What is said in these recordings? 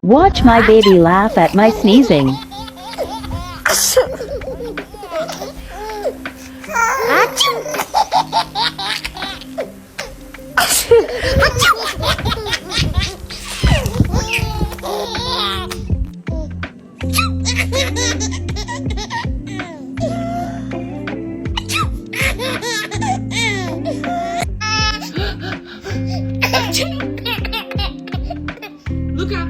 Watch my baby laugh at my sneezing. Look out.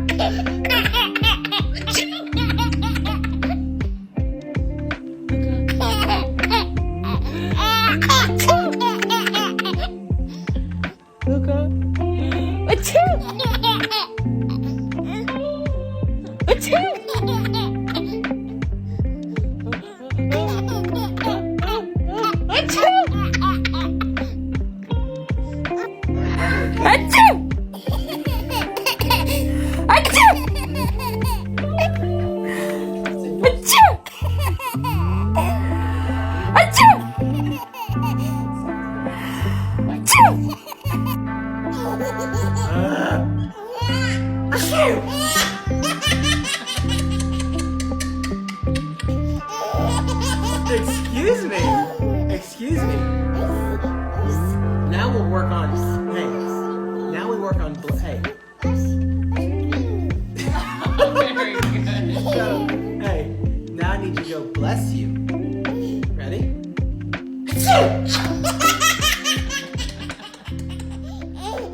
Look up. Achoo! Achoo! Achoo! Achoo! Achoo! Achoo! Achoo! Excuse me. Excuse me. Now we'll work on. Hey. Now we work on. Hey. Very good. So, hey. Now I need you to go bless you. Ready?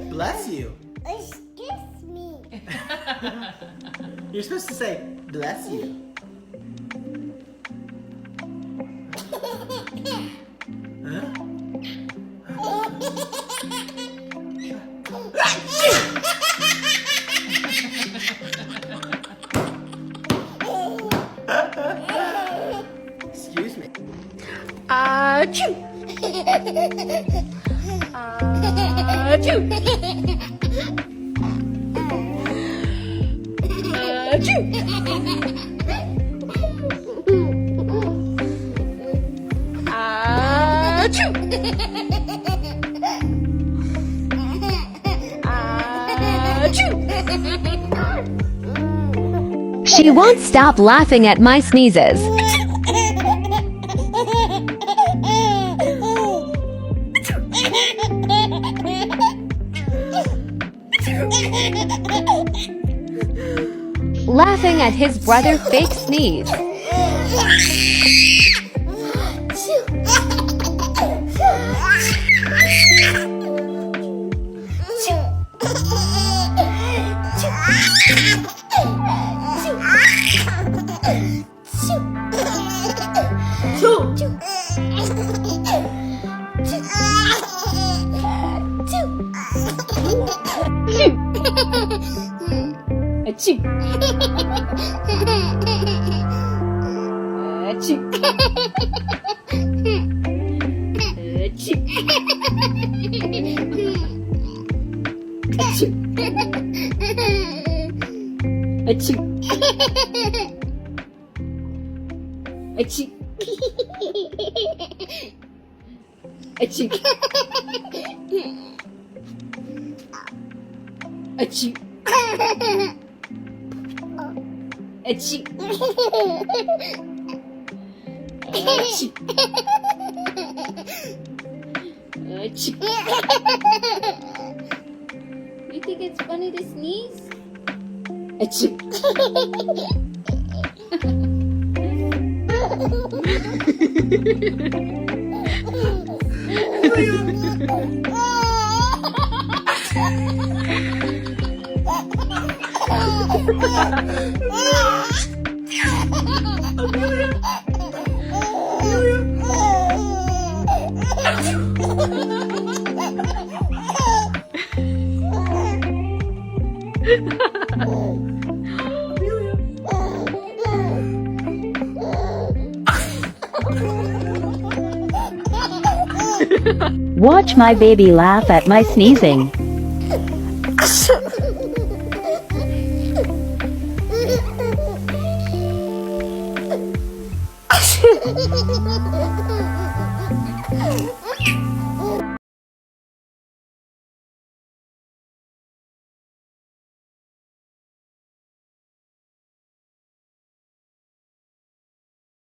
Bless you. Excuse me. You're supposed to say bless you. Huh? Excuse me. Achoo! Achoo! Achoo! Achoo! Achoo! She won't stop laughing at my sneezes. Laughing at his brother fake sneeze. Achoo! Achoo! Achoo! Achoo! Achoo! Achoo! Achoo! Achoo! Achoo! Achoo! Achoo! You think it's funny to sneeze? Achoo! Watch my baby laugh at my sneezing.